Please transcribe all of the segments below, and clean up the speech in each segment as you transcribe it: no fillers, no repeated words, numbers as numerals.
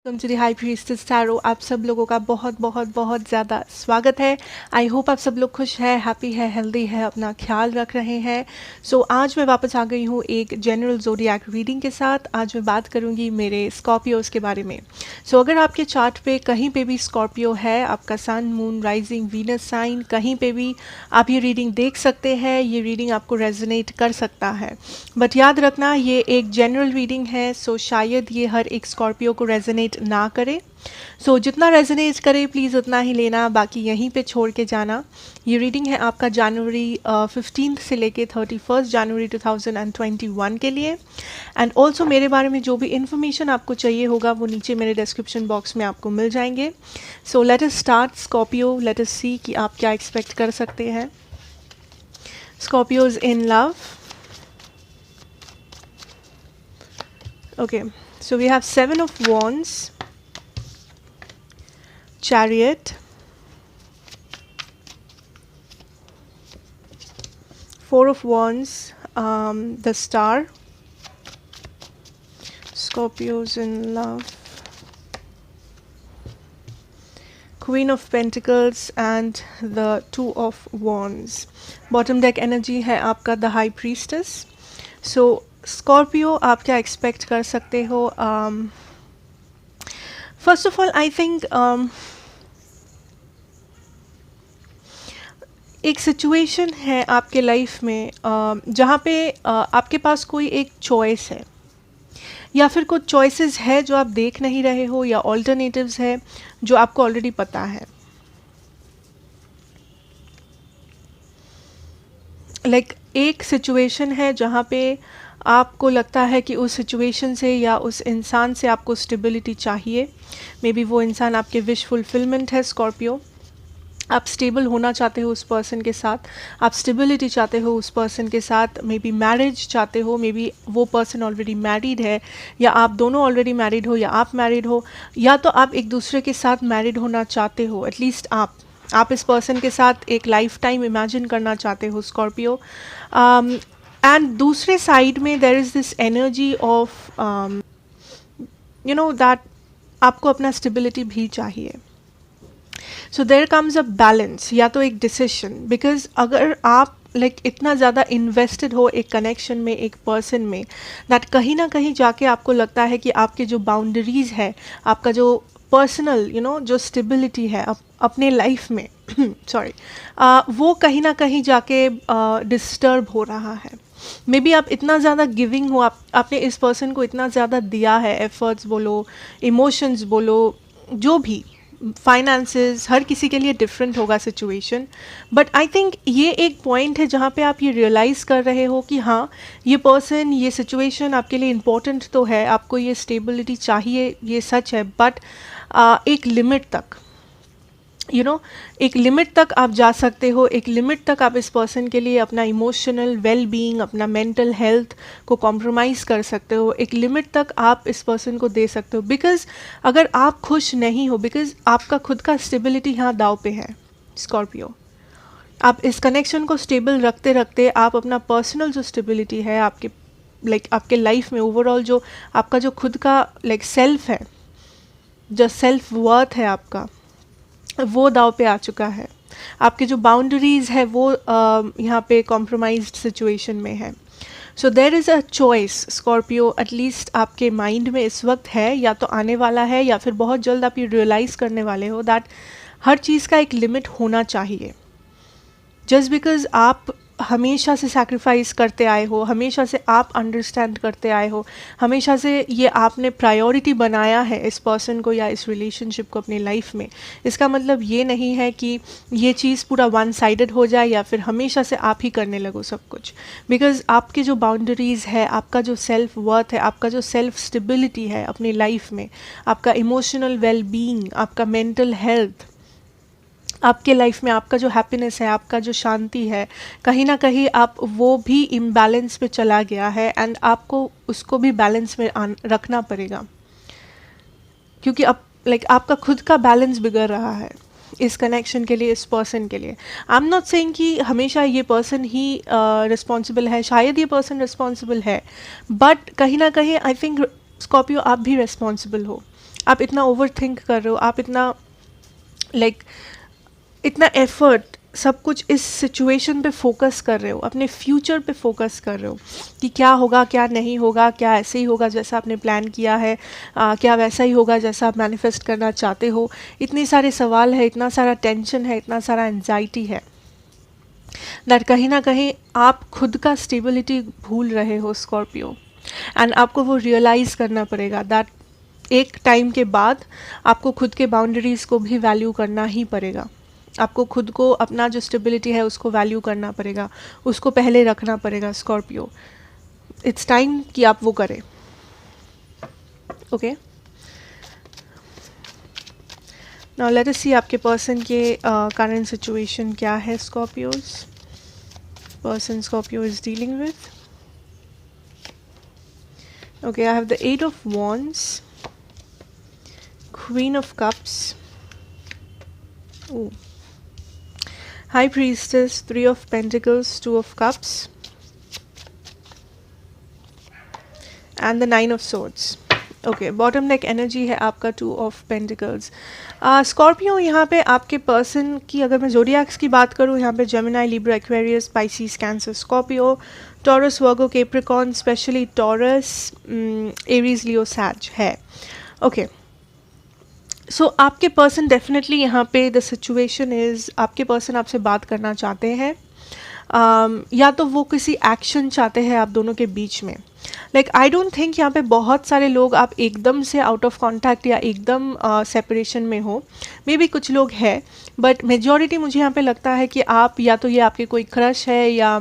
Welcome to the high priestess tarot. आप सब लोगों का बहुत बहुत बहुत ज़्यादा स्वागत है। आई होप आप सब लोग खुश है, हैप्पी है, हेल्दी है, अपना ख्याल रख रहे हैं। सो आज मैं वापस आ गई हूँ एक जनरल ज़ोडिएक रीडिंग के साथ। आज मैं बात करूँगी मेरे स्कॉर्पियोज़ के बारे में। सो अगर आपके चार्ट पे कहीं पे भी स्कॉर्पियो है, आपका सन, मून, राइजिंग, वीनस साइन, कहीं पे भी आप ये रीडिंग देख सकते हैं। ये रीडिंग आपको रेजोनेट कर सकता है, बट याद रखना ये एक जनरल रीडिंग है। सो शायद ये हर एक स्कॉर्पियो को रेजोनेट ना करे। सो जितना रेजोनेट करे प्लीज़ उतना ही लेना, बाकी यहीं पे छोड़ के जाना। ये रीडिंग है आपका जनवरी 15 से लेके 31 जनवरी 2021 के लिए। एंड ऑल्सो मेरे बारे में जो भी इन्फॉर्मेशन आपको चाहिए होगा वो नीचे मेरे डिस्क्रिप्शन बॉक्स में आपको मिल जाएंगे। So let us start Scorpio, let us see कि आप क्या एक्सपेक्ट कर सकते हैं। Scorpios in love. Okay, so we have 7 of Wands, Chariot, 4 of Wands, the Star, Scorpios in love, Queen of Pentacles and the 2 of Wands. Bottom deck energy है आपका the High Priestess. So Scorpio आप क्या expect कर सकते हो? First of all I think एक situation है आपके लाइफ में जहाँ पे आपके पास कोई एक चॉइस है या फिर कुछ चॉइसेस है जो आप देख नहीं रहे हो, या ऑल्टरनेटिव्स है जो आपको ऑलरेडी पता है। लाइक एक सिचुएशन है जहाँ पे आपको लगता है कि उस सिचुएशन से या उस इंसान से आपको स्टेबिलिटी चाहिए। मे बी वो इंसान आपके विश फुलफिलमेंट है स्कॉर्पियो। आप स्टेबल होना चाहते हो उस पर्सन के साथ, आप स्टेबिलिटी चाहते हो उस पर्सन के साथ, मे बी मैरिज चाहते हो, मे बी वो पर्सन ऑलरेडी मैरिड है या आप दोनों ऑलरेडी मैरिड हो या आप मैरिड हो, या तो आप एक दूसरे के साथ मैरिड होना चाहते हो। एटलीस्ट आप इस पर्सन के साथ एक लाइफ टाइम इमेजिन करना चाहते हो स्कॉर्पियो। एंड दूसरे साइड में there is this energy of you know that आपको अपना स्टेबिलिटी भी चाहिए। So there comes a balance, या तो एक डिसीजन, बिकॉज अगर आप इतना ज़्यादा इन्वेस्टेड हो एक कनेक्शन में, एक पर्सन में, दैट कहीं ना कहीं जाके आपको लगता है कि आपके जो बाउंड्रीज है, आपका जो पर्सनल जो स्टेबिलिटी है अपने लाइफ में सॉरी वो कहीं ना कहीं जाके डिस्टर्ब हो रहा है। मे बी आप इतना ज़्यादा गिविंग हो, आपने इस पर्सन को इतना ज़्यादा दिया है, एफर्ट्स बोलो, इमोशंस बोलो, जो भी, फाइनेंसेस, हर किसी के लिए डिफरेंट होगा सिचुएशन। बट आई थिंक ये एक पॉइंट है जहाँ पे आप ये रियलाइज़ कर रहे हो कि हाँ, ये पर्सन, ये सिचुएशन आपके लिए इम्पोर्टेंट तो है, आपको ये स्टेबिलिटी चाहिए, ये सच है, बट एक लिमिट तक, एक लिमिट तक आप जा सकते हो। एक लिमिट तक आप इस पर्सन के लिए अपना इमोशनल वेल बीइंग, अपना मेंटल हेल्थ को कॉम्प्रोमाइज़ कर सकते हो। एक लिमिट तक आप इस पर्सन को दे सकते हो, बिकॉज अगर आप खुश नहीं हो, बिकॉज आपका खुद का स्टेबिलिटी यहाँ दाव पे है स्कॉर्पियो। आप इस कनेक्शन को स्टेबल रखते रखते आप अपना पर्सनल जो स्टेबिलिटी है आपके आपके लाइफ में ओवरऑल, जो आपका जो खुद का सेल्फ है, जो सेल्फ वर्थ है आपका, वो दाव पे आ चुका है। आपके जो बाउंड्रीज़ है वो यहाँ पे कॉम्प्रोमाइज्ड सिचुएशन में है। So there is a choice Scorpio, at least आपके माइंड में इस वक्त है, या तो आने वाला है या फिर बहुत जल्द आप ये रियलाइज़ करने वाले हो दैट हर चीज़ का एक लिमिट होना चाहिए। जस्ट बिकॉज आप हमेशा से सैक्रिफाइस करते आए हो, हमेशा से आप अंडरस्टैंड करते आए हो, हमेशा से ये आपने प्रायोरिटी बनाया है इस पर्सन को या इस रिलेशनशिप को अपनी लाइफ में, इसका मतलब ये नहीं है कि ये चीज़ पूरा वन साइडेड हो जाए या फिर हमेशा से आप ही करने लगो सब कुछ। बिकॉज आपकी जो बाउंड्रीज़ है, आपका जो सेल्फ वर्थ है, आपका जो सेल्फ स्टेबिलिटी है अपनी लाइफ में, आपका इमोशनल वेल बीइंग, आपका मेंटल हेल्थ, आपके लाइफ में आपका जो हैप्पीनेस है, आपका जो शांति है, कहीं ना कहीं आप वो भी इम्बैलेंस पे चला गया है। एंड आपको उसको भी बैलेंस में रखना पड़ेगा, क्योंकि अब आपका खुद का बैलेंस बिगड़ रहा है इस कनेक्शन के लिए, इस पर्सन के लिए। आई एम नॉट सेइंग कि हमेशा ये पर्सन ही रिस्पॉन्सिबल है, शायद ये पर्सन रिस्पॉन्सिबल है, बट कहीं ना कहीं आई थिंक स्कॉर्पियो आप भी रिस्पॉन्सिबल हो। आप इतना ओवर थिंक कर रहे हो, आप इतना लाइक इतना एफर्ट सब कुछ इस सिचुएशन पे फोकस कर रहे हो, अपने फ्यूचर पे फोकस कर रहे हो कि क्या होगा क्या नहीं होगा, क्या ऐसे ही होगा जैसा आपने प्लान किया है, क्या वैसा ही होगा जैसा आप मैनिफेस्ट करना चाहते हो। इतने सारे सवाल है, इतना सारा टेंशन है, इतना सारा एंजाइटी है दैट कहीं ना कहीं आप खुद का स्टेबिलिटी भूल रहे हो स्कॉर्पियो। एंड आपको वो रियलाइज़ करना पड़ेगा दैट एक टाइम के बाद आपको खुद के बाउंड्रीज़ को भी वैल्यू करना ही पड़ेगा। आपको खुद को अपना जो स्टेबिलिटी है उसको वैल्यू करना पड़ेगा, उसको पहले रखना पड़ेगा स्कॉर्पियो। इट्स टाइम कि आप वो करें। ओके, नाउ लेट अस सी आपके पर्सन के करंट सिचुएशन क्या है। Scorpios person Scorpio is dealing with. Okay, I have the 8 of wands, queen of cups, High Priestess, 3 of Pentacles, 2 of Cups, and the 9 of Swords. Okay, bottom neck energy है आपका 2 of pentacles. Scorpio यहाँ पे आपके person की अगर मैं जोडियाक्स की बात करूँ, यहाँ पे Gemini, Libra, Aquarius, Pisces, Cancer, Scorpio, Taurus, Virgo, Capricorn, specially Taurus, Aries, Leo, सैज है। ओके, सो आपके पर्सन डेफिनेटली यहाँ पे द सिचुएशन इज़ आपके पर्सन आपसे बात करना चाहते हैं, या तो वो किसी एक्शन चाहते हैं आप दोनों के बीच में। लाइक आई डोंट थिंक यहाँ पे बहुत सारे लोग आप एकदम से आउट ऑफ कॉन्टैक्ट या एकदम सेपरेशन में हो, मे बी कुछ लोग हैं, बट मेजॉरिटी मुझे यहाँ पे लगता है कि आप या तो ये आपके कोई क्रश है या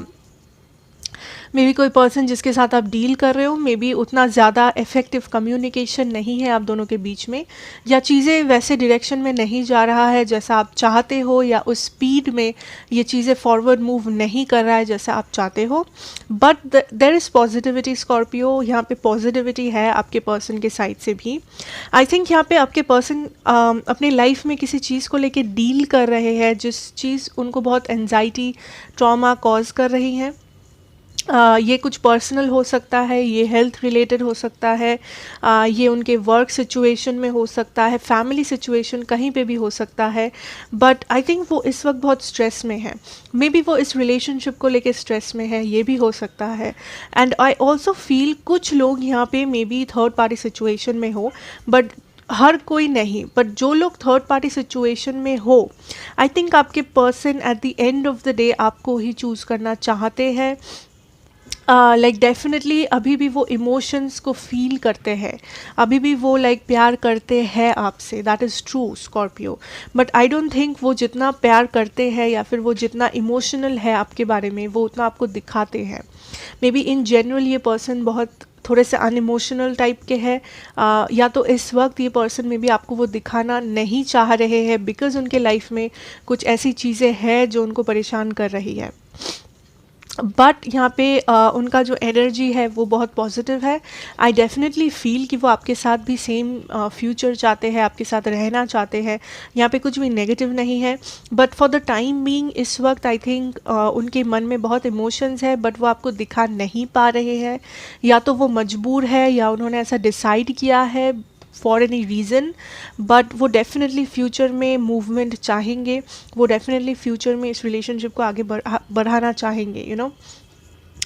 मे बी कोई पर्सन जिसके साथ आप डील कर रहे हो, मे बी उतना ज़्यादा इफेक्टिव कम्युनिकेशन नहीं है आप दोनों के बीच में, या चीज़ें वैसे डायरेक्शन में नहीं जा रहा है जैसा आप चाहते हो, या उस स्पीड में ये चीज़ें फॉरवर्ड मूव नहीं कर रहा है जैसा आप चाहते हो। But there is positivity Scorpio, यहाँ पे पॉजिटिविटी है आपके पर्सन के साइड से भी। आई थिंक यहाँ पे आपके पर्सन अपनी लाइफ में किसी चीज़ को लेके डील कर रहे हैं जिस चीज़ उनको बहुत एंजाइटी, ट्रॉमा कॉज कर रही हैं। ये कुछ पर्सनल हो सकता है, ये हेल्थ रिलेटेड हो सकता है, ये उनके वर्क सिचुएशन में हो सकता है, फैमिली सिचुएशन कहीं पे भी हो सकता है। बट आई थिंक वो इस वक्त बहुत स्ट्रेस में है, मे बी वो इस रिलेशनशिप को लेके स्ट्रेस में है, ये भी हो सकता है। एंड आई ऑल्सो फील कुछ लोग यहाँ पे may be third party situation में हो, बट हर कोई नहीं, बट जो लोग थर्ड पार्टी सिचुएशन में हो, आई थिंक आपके person at the end of the day आपको ही चूज़ करना चाहते हैं। लाइक डेफिनेटली अभी भी वो इमोशंस को फील करते हैं, अभी भी वो प्यार करते हैं आपसे, that is true Scorpio. But I don't think वो जितना प्यार करते हैं या फिर वो जितना इमोशनल है आपके बारे में वो उतना आपको दिखाते हैं। मे बी इन जनरल ये पर्सन बहुत थोड़े से अनइमोशनल टाइप के हैं, या तो इस वक्त ये पर्सन में भी आपको वो दिखाना नहीं चाह रहे हैं बिकॉज उनके लाइफ में कुछ ऐसी चीज़ें हैं जो उनको परेशान कर रही है। बट यहाँ पे उनका जो एनर्जी है वो बहुत पॉजिटिव है। आई डेफिनेटली फील कि वो आपके साथ भी सेम फ्यूचर चाहते हैं, आपके साथ रहना चाहते हैं, यहाँ पे कुछ भी नेगेटिव नहीं है। But for the time being इस वक्त आई थिंक उनके मन में बहुत इमोशंस है बट वो आपको दिखा नहीं पा रहे हैं, या तो वो मजबूर है या उन्होंने ऐसा डिसाइड किया है फॉर एनी रीज़न। बट वो डेफिनेटली फ्यूचर में मूवमेंट चाहेंगे, वो डेफिनेटली फ्यूचर में इस रिलेशनशिप को आगे बढ़ाना चाहेंगे, you know.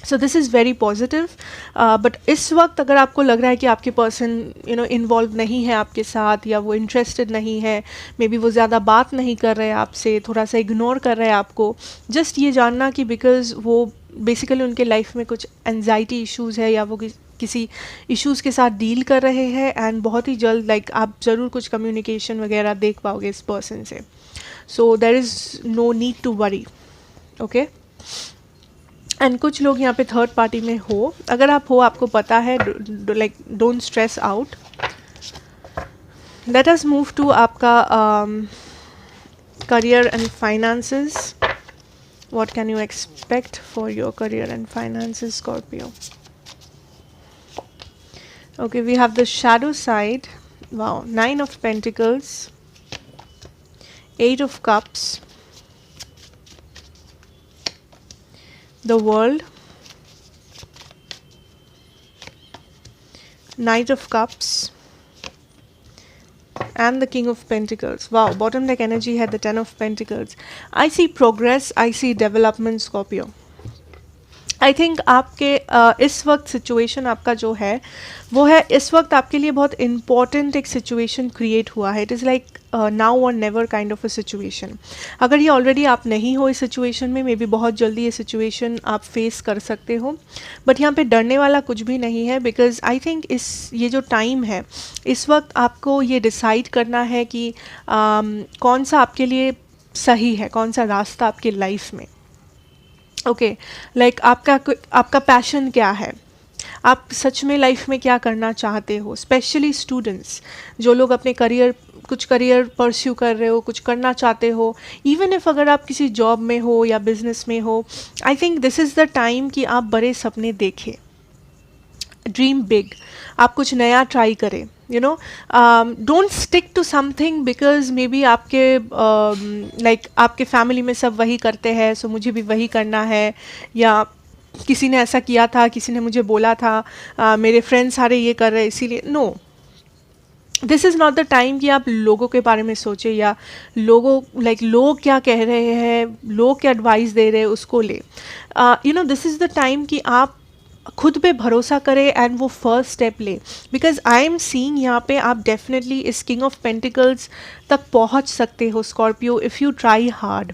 So this is very positive. But इस वक्त अगर आपको लग रहा है कि आपके पर्सन इन्वॉल्व नहीं है आपके साथ, या वो इंटरेस्टेड नहीं है, मे बी वो ज़्यादा बात नहीं कर रहे हैं आपसे, थोड़ा सा इग्नोर कर रहे हैं आपको, जस्ट ये जानना कि बिकॉज वो बेसिकली उनके लाइफ में कुछ एंजाइटी इश्यूज़ है या वो किसी इश्यूज़ के साथ डील कर रहे हैं। एंड बहुत ही जल्द आप ज़रूर कुछ कम्युनिकेशन वगैरह देख पाओगे इस पर्सन से। So there is no need to worry, okay. And कुछ लोग यहाँ पे थर्ड पार्टी में हो, अगर आप हो, आपको पता है, don't stress out. Let us move to आपका career and finances. What can you expect for your career and finances Scorpio? Okay, we have the shadow side. Wow, 9 of Pentacles, 8 of Cups, the World, Knight of Cups, and the King of Pentacles. Wow, bottom deck energy had the Ten of Pentacles. I see progress, I see development, Scorpio. I think आपके इस वक्त situation आपका जो है वो है, इस वक्त आपके लिए बहुत इम्पॉर्टेंट एक सिचुएशन क्रिएट हुआ है. इट इज़ लाइक नाउ और never kind of a situation. अगर ये ऑलरेडी आप नहीं हो इस सिचुएशन में, मे बी बहुत जल्दी ये सिचुएशन आप फेस कर सकते हो. बट यहाँ पे डरने वाला कुछ भी नहीं है, बिकॉज आई थिंक ये जो टाइम है, इस वक्त आपको ये डिसाइड करना है कि कौन सा आपके लिए सही है, कौन सा रास्ता आपके लाइफ में. ओके, लाइक आपका पैशन क्या है, आप सच में लाइफ में क्या करना चाहते हो. स्पेशली स्टूडेंट्स, जो लोग अपने कुछ करियर परस्यू कर रहे हो, कुछ करना चाहते हो, इवन इफ अगर आप किसी जॉब में हो या बिजनेस में हो, I think this is the time कि आप बड़े सपने देखें. ड्रीम बिग, आप कुछ नया ट्राई करें. You know, don't stick to something because maybe आपके लाइक आपके फैमिली में सब वही करते हैं, सो मुझे भी वही करना है, या किसी ने ऐसा किया था, किसी ने मुझे बोला था, मेरे फ्रेंड्स सारे ये कर रहे हैं इसीलिए. No, this is not the time कि आप लोगों के बारे में सोचें, या लोग क्या कह रहे हैं, लोग क्या एडवाइस दे रहे हैं उसको ले. You know, this is the time कि आप खुद पे भरोसा करें एंड वो फर्स्ट स्टेप ले. बिकॉज आई एम सीइंग यहाँ पे आप डेफिनेटली इस किंग ऑफ पेंटिकल्स तक पहुँच सकते हो Scorpio, if you try hard.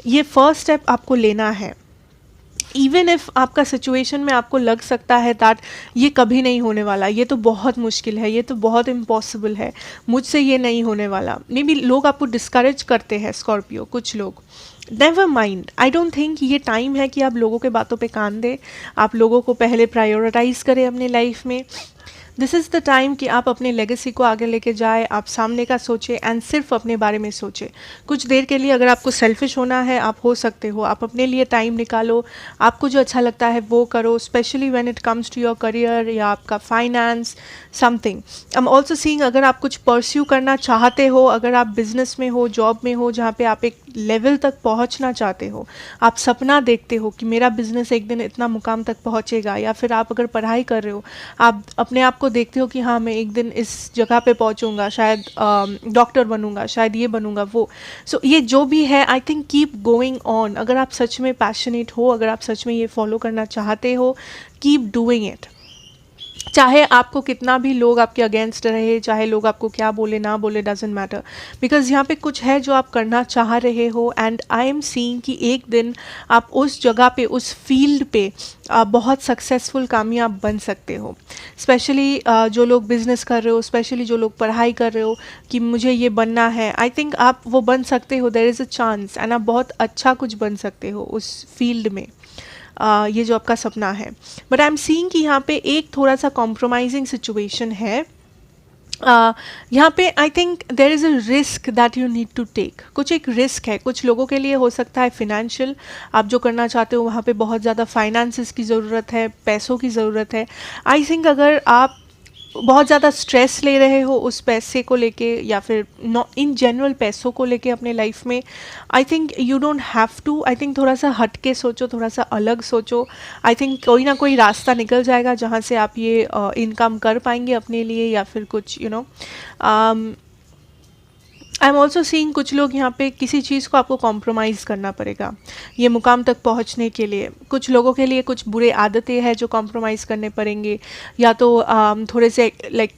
ये फर्स्ट स्टेप आपको लेना है. इवन इफ़ आपका सिचुएशन में आपको लग सकता है दैट ये कभी नहीं होने वाला, ये तो बहुत मुश्किल है, ये तो बहुत इम्पॉसिबल है, मुझसे ये नहीं होने वाला. मे बी लोग आपको डिस्करेज करते हैं स्कॉर्पियो, कुछ लोग. Never mind, I don't think ये टाइम है कि आप लोगों के बातों पे कान दें. आप लोगों को पहले प्रायोरिटाइज़ करें अपने लाइफ में. दिस इज़ द टाइम कि आप अपने लेगेसी को आगे लेके जाए, आप सामने का सोचें एंड सिर्फ अपने बारे में सोचें. कुछ देर के लिए अगर आपको सेल्फिश होना है, आप हो सकते हो, आप अपने लिए टाइम निकालो, आपको जो अच्छा लगता है वो करो. Specially when it comes to your career या आपका finance something. I am also seeing अगर आप कुछ परस्यू करना चाहते हो, अगर आप बिजनेस में हो, जॉब में हो, जहाँ पे आप एक लेवल तक पहुँचना चाहते हो, आप सपना देखते हो कि मेरा बिजनेस एक दिन इतना मुकाम तक पहुँचेगा, या फिर आप अगर पढ़ाई कर रहे हो, आप अपने आप को देखते हो कि हाँ मैं एक दिन इस जगह पे पहुंचूंगा, शायद डॉक्टर बनूंगा, शायद ये बनूंगा वो. सो ये जो भी है, I think keep going on. अगर आप सच में पैशनेट हो, अगर आप सच में ये फॉलो करना चाहते हो, कीप डूइंग इट. चाहे आपको कितना भी लोग आपके अगेंस्ट रहे, चाहे लोग आपको क्या बोले ना बोले, डजेंट मैटर. बिकॉज यहाँ पे कुछ है जो आप करना चाह रहे हो, एंड आई एम सीइंग कि एक दिन आप उस जगह पे, उस फील्ड पे बहुत सक्सेसफुल कामयाब बन सकते हो. स्पेशली जो लोग बिजनेस कर रहे हो, स्पेशली जो लोग पढ़ाई कर रहे हो कि मुझे ये बनना है, आई थिंक आप वो बन सकते हो. There is a chance, and आप बहुत अच्छा कुछ बन सकते हो उस फील्ड में. ये जो आपका सपना है. बट आई एम सीइंग कि यहाँ पे एक थोड़ा सा कॉम्प्रोमाइजिंग सिचुएशन है. यहाँ पे I think there is a risk that you need to take. कुछ एक रिस्क है, कुछ लोगों के लिए हो सकता है फिनेंशियल. आप जो करना चाहते हो वहाँ पे बहुत ज़्यादा फाइनेंसेस की ज़रूरत है, पैसों की ज़रूरत है. आई थिंक अगर आप बहुत ज़्यादा स्ट्रेस ले रहे हो उस पैसे को लेके, या फिर इन जनरल पैसों को लेके अपने लाइफ में, I think you don't have to. I think थोड़ा सा हट के सोचो, थोड़ा सा अलग सोचो. आई थिंक कोई ना कोई रास्ता निकल जाएगा जहाँ से आप ये इनकम कर पाएंगे अपने लिए, या फिर कुछ you know. I am also seeing कुछ लोग यहाँ पे किसी चीज़ को आपको कॉम्प्रोमाइज़ करना पड़ेगा ये मुकाम तक पहुँचने के लिए. कुछ लोगों के लिए कुछ बुरे आदतें हैं जो कॉम्प्रोमाइज़ करने पड़ेंगे, या तो थोड़े से लाइक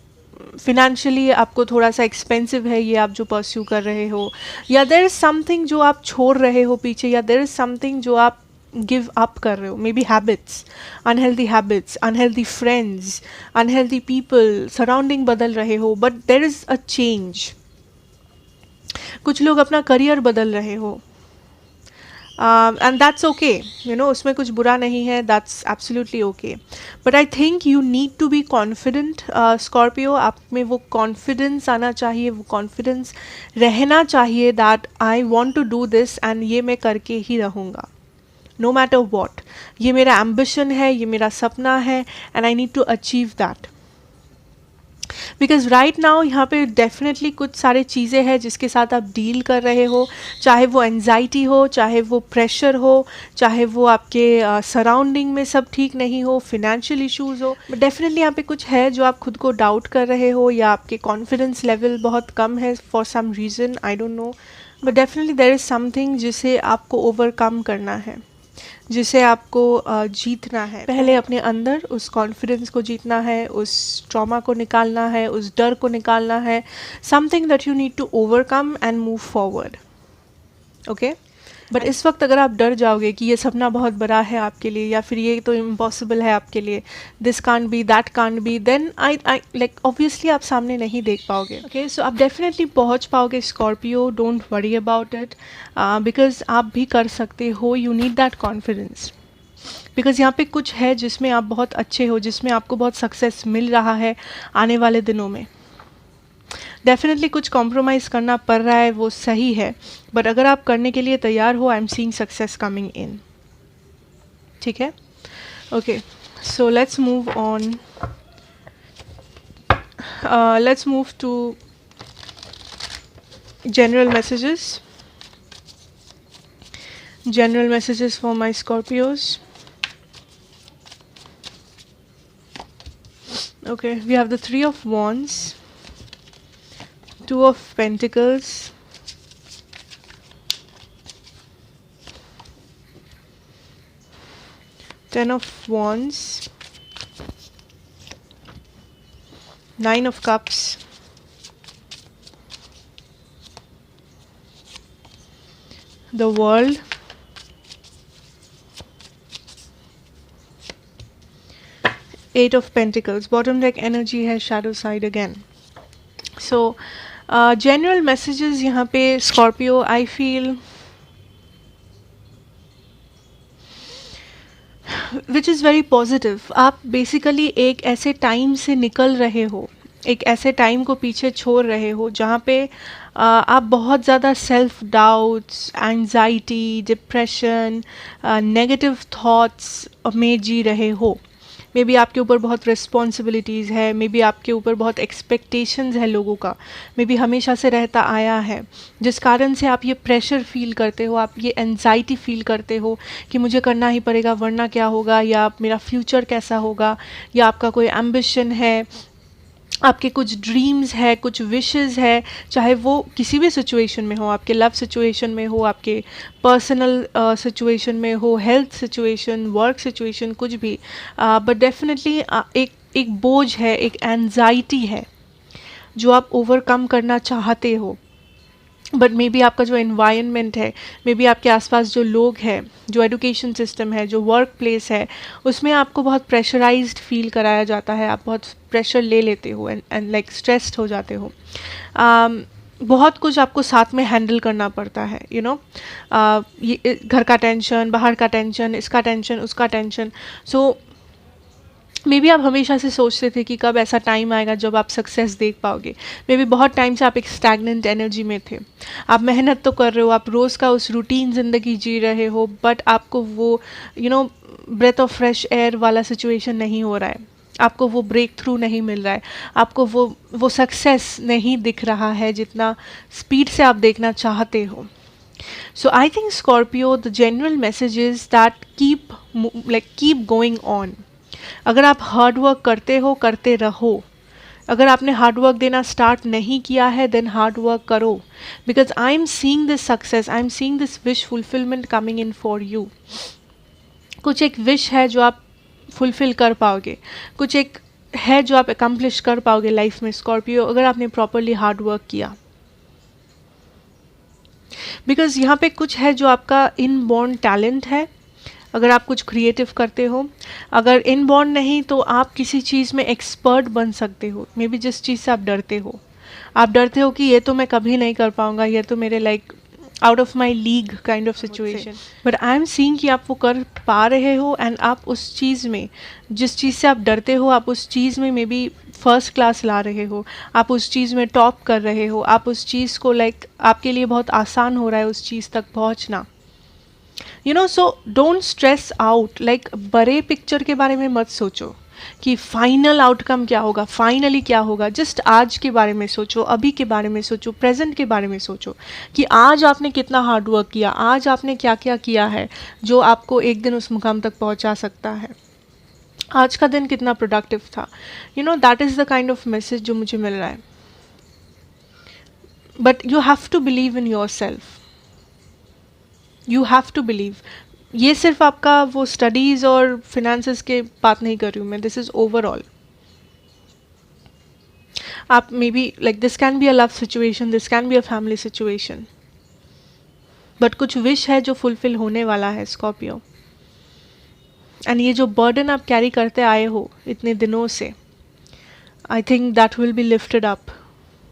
फिनेंशियली आपको थोड़ा सा एक्सपेंसिव है ये आप जो परस्यू कर रहे हो, या देयर इज़ समथिंग जो आप छोड़ रहे हो पीछे, या देयर इज़ समथिंग जो आप गिव अप कर रहे हो. Maybe habits, unhealthy friends, unhealthy people, surrounding बदल रहे हो, but there is a change. कुछ लोग अपना करियर बदल रहे हो, and that's okay, you know, उसमें कुछ बुरा नहीं है, that's absolutely okay. But I think you need to be confident Scorpio. आप में वो कॉन्फिडेंस आना चाहिए, वो कॉन्फिडेंस रहना चाहिए that I want to do this and ये मैं करके ही रहूँगा नो मैटर वॉट. ये मेरा एम्बिशन है, ये मेरा सपना है, and I need to achieve that. Because right now यहाँ पे डेफिनेटली कुछ सारे चीज़ें हैं जिसके साथ आप डील कर रहे हो, चाहे वो एंजाइटी हो, चाहे वो प्रेशर हो, चाहे वो आपके सराउंडिंग में सब ठीक नहीं हो, फिनेंशियल इश्यूज हो, बट डेफिनेटली यहाँ पे कुछ है जो आप खुद को डाउट कर रहे हो या आपके कॉन्फिडेंस लेवल बहुत कम है for some reason, I don't know, but definitely there is something जिसे आपको ओवरकम करना है, जिसे आपको जीतना है। पहले अपने अंदर उस कॉन्फिडेंस को जीतना है, उस ट्रॉमा को निकालना है, उस डर को निकालना है, something that you need to overcome and move forward, okay. But इस वक्त अगर आप डर जाओगे कि ये सपना बहुत बड़ा है आपके लिए या फिर ये तो इम्पॉसिबल है आपके लिए, this can't be, that can't be, then I like obviously आप सामने नहीं देख पाओगे, ओके। सो आप डेफिनेटली पहुंच पाओगे Scorpio, don't worry about it, because आप भी कर सकते हो, you need that confidence, because यहाँ पे कुछ है जिसमें आप बहुत अच्छे हो, जिसमें आपको बहुत सक्सेस मिल रहा है आने वाले दिनों में। डेफिनेटली कुछ कॉम्प्रोमाइज़ करना पड़ रहा है, वो सही है, बट अगर आप करने के लिए तैयार हो, I am seeing success coming in, ठीक है, okay. So let's move on, let's move to general messages, general messages for my Scorpios. Okay, we have the Three of Wands, Two of Pentacles, Ten of Wands, Nine of Cups, the World, Eight of Pentacles. Bottom deck energy has shadow side again. So general messages यहाँ पे Scorpio, I feel which is very positive. आप basically एक ऐसे time से निकल रहे हो, एक ऐसे टाइम को पीछे छोड़ रहे हो जहाँ पे आप बहुत ज़्यादा self doubts, anxiety, depression, negative thoughts में जी रहे हो। मे बी आपके ऊपर बहुत रिस्पॉन्सिबिलिटीज़ है, मे बी आपके ऊपर बहुत एक्सपेक्टेशंस है लोगों का, मे बी हमेशा से रहता आया है, जिस कारण से आप ये प्रेशर फील करते हो, आप ये एंजाइटी फील करते हो कि मुझे करना ही पड़ेगा वरना क्या होगा, या मेरा फ्यूचर कैसा होगा, या आपका कोई एम्बिशन है, आपके कुछ ड्रीम्स है, कुछ विशेस है, चाहे वो किसी भी सिचुएशन में हो, आपके लव सिचुएशन में हो, आपके पर्सनल सिचुएशन में हो, हेल्थ सिचुएशन, वर्क सिचुएशन, कुछ भी, बट डेफिनेटली एक बोझ है, एक एंजाइटी है जो आप ओवरकम करना चाहते हो, बट मे बी आपका जो एनवायरनमेंट है, मे बी आपके आसपास जो लोग हैं, जो एजुकेशन सिस्टम है, जो वर्क प्लेस है, उसमें आपको बहुत प्रेशराइज्ड फील कराया जाता है, आप बहुत प्रेशर ले लेते हो एंड लाइक स्ट्रेस्ड हो जाते हो, बहुत कुछ आपको साथ में हैंडल करना पड़ता है, यू नो, ये घर का टेंशन, बाहर का टेंशन, इसका टेंशन, उसका टेंशन। सो मे बी आप हमेशा से सोचते थे कि कब ऐसा टाइम आएगा जब आप सक्सेस देख पाओगे, मे बी बहुत टाइम से आप एक स्टैगनेंट एनर्जी में थे, आप मेहनत तो कर रहे हो, आप रोज़ का उस रूटीन ज़िंदगी जी रहे हो, बट आपको वो you know breath of fresh air वाला सिचुएशन नहीं हो रहा है, आपको वो ब्रेक थ्रू नहीं मिल रहा है, आपको वो सक्सेस नहीं दिख रहा है जितना स्पीड से आप देखना चाहते हो। So I think Scorpio, the general message is that keep going on. अगर आप हार्ड वर्क करते हो, करते रहो, अगर आपने हार्ड वर्क देना स्टार्ट नहीं किया है, देन हार्ड वर्क करो, because I am seeing this success, I am seeing this wish fulfilment coming in for you. कुछ एक विश है जो आप फुलफिल कर पाओगे, कुछ एक है जो आप अकम्प्लिश कर पाओगे लाइफ में स्कॉर्पियो, अगर आपने प्रॉपरली हार्ड वर्क किया, बिकॉज यहाँ पे कुछ है जो आपका इनबॉर्न टैलेंट है। अगर आप कुछ क्रिएटिव करते हो, अगर इनबॉर्न नहीं तो आप किसी चीज़ में एक्सपर्ट बन सकते हो, मे बी जिस चीज़ से आप डरते हो कि ये तो मैं कभी नहीं कर पाऊँगा, ये तो मेरे like out of my league kind of situation, but I am seeing कि आप वो कर पा रहे हो, एंड आप उस चीज़ में, जिस चीज़ से आप डरते हो, आप उस चीज़ में मे बी फर्स्ट क्लास ला रहे हो, आप उस चीज़ में टॉप कर रहे हो, आप उस चीज़ को लाइक आपके लिए बहुत आसान हो रहा है उस चीज़ तक पहुँचना, you know. So don't stress out, like बड़े पिक्चर के बारे में मत सोचो, कि फाइनल आउटकम क्या होगा, फाइनली क्या होगा। जस्ट आज के बारे में सोचो, अभी के बारे में सोचो, प्रेजेंट के बारे में सोचो कि आज आपने कितना हार्ड वर्क किया, आज आपने क्या क्या किया है जो आपको एक दिन उस मुकाम तक पहुंचा सकता है। आज का दिन कितना प्रोडक्टिव था। You know that is the kind of message जो मुझे मिल रहा है। But you have to believe in yourself, you have to believe. ये सिर्फ आपका वो स्टडीज़ और फिनेंसेस के बात नहीं कर रही हूँ मैं, दिस इज़ ओवरऑल। आप maybe like this can be a love situation, this can be a family situation, but कुछ विश है जो फुलफिल होने वाला है स्कॉर्पियो। एंड ये जो बर्डन आप कैरी करते आए हो इतने दिनों से, I think that will be lifted up.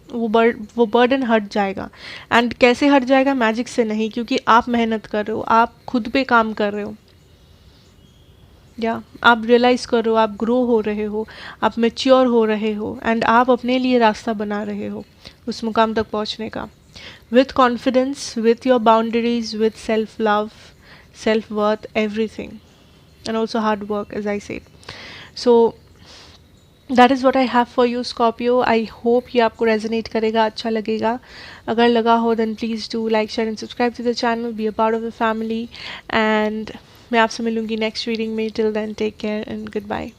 वो बर्डन हट जाएगा। एंड कैसे हट जाएगा? मैजिक से नहीं, क्योंकि आप मेहनत कर रहे हो, आप खुद पे काम कर रहे हो, या आप रियलाइज़ कर रहे हो, आप ग्रो हो रहे हो, आप मेच्योर हो रहे हो, एंड आप अपने लिए रास्ता बना रहे हो उस मुकाम तक पहुंचने का, with confidence, with your boundaries, with self love, self worth, everything, and also hard work as I said. So that is what I have for you Scorpio. I hope ये आपको रेजोनेट करेगा, अच्छा लगेगा। अगर लगा हो then please do like, share and subscribe to the channel, be a part of the family. And मैं आपसे मिलूंगी नेक्स्ट रीडिंग में। Till then take care and good bye.